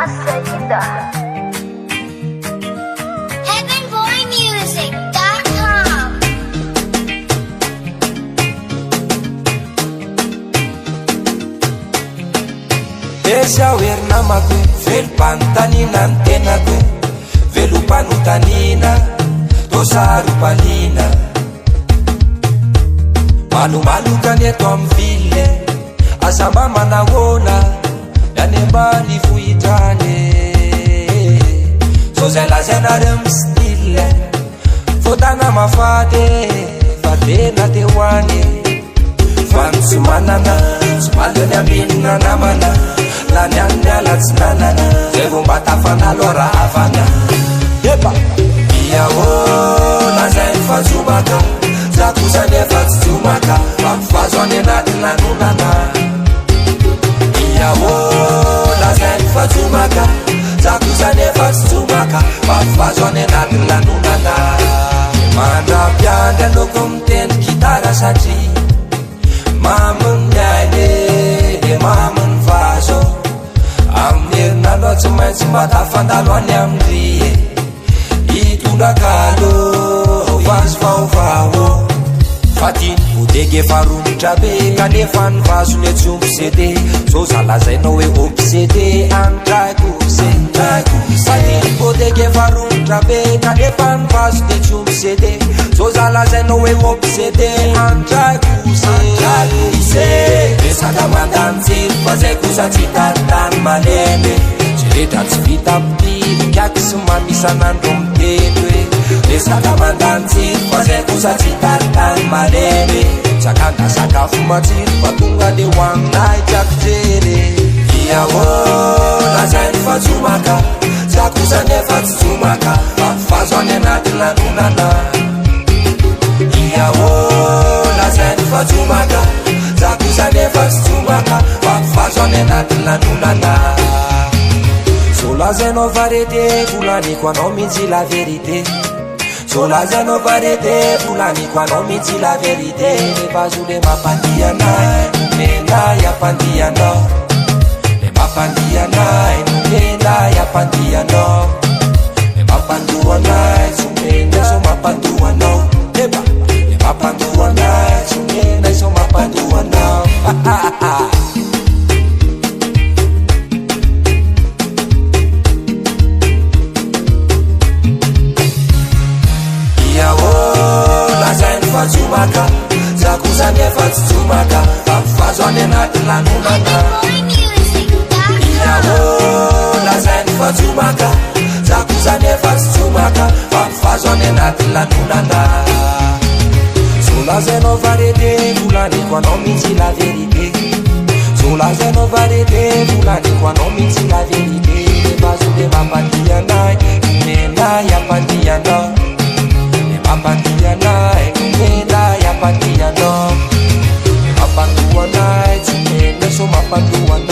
Saida. HeavenBoyMusic.com. Esiao herinamako velom-panotanina ny tenako velom-panotanina tosaro-palina malomalokany eto amin'ny ville azamba manahona any ambany vohitrany so zay lazainareo amin'ny style fotana mafady fa tena teo any fa ny tsy manana tsy malony aminana namana lany any miala tsy nanana zay vo mba tafanalo raha avana epa iahô lazay ny fahazomaka za kosa nefa tsy jomaka fa mifazo any anaty lanonana iahô lazay ny fahazomaka za kosa nefa tsy jomaka fa mifazo any anaty lanonana mandra-piandry aloko miteny gitara satria maminy miaine de maminy vazo amin'ny herinandro tsy maintsy mba tafandalo any amindrie hitondrakalo vazo vaovao fatiny bodege faromotra be kanefa ny vazony atsombo cd so zalazainao hoe obcd antraiko ze fatiny bodege faromotra be kanefa ny vazony atsombo cd so zalazainao hoe obcd antraiko ze resaka mandany jiro fa zay kosa tsy tanitany malemy tsy rehetra tsy vita mipilikiaky sy mamisanandro miteny hoe resaka mandany jiro fa zay kosa tsy tanitany malemy sakanda sakafo matsiro fa tonga le hoaninay tiako jery iahô lazay ny fahazomaka za kosa nefa tsy jomaka fa mifazo any anaty lanonana iahô lazay ny fahazomaka za kosa nefa tsy jomaka fa mifazo any anaty lanonana so lazainao varete volaniko anao mihitsy la vérité so lazainao varete volaniko anao mihitsy la vérité rehefa zo le mampandianay nomenay ampandianao le mampandianay nomenay ampandianao le mampandoanay so menay so mampandoanao eba le mampandoanay so menay so mampandoanao iahô lazay ny fahazomaka za kosa nefa tsy jomaka fa mifazo any anaty lanonana iahô lazay ny fahazomaka za kosa nefa tsy jomaka fa mifazo any anaty lanonana so lazainao varete volaniko anao mihitsy la vérité so lazainao varete volaniko anao mihitsy la vérité rehefa zo le mampandianay nomenay ampandianao mampandianay nomenay ampandianao mampandoanay tsy menay so mampandoanao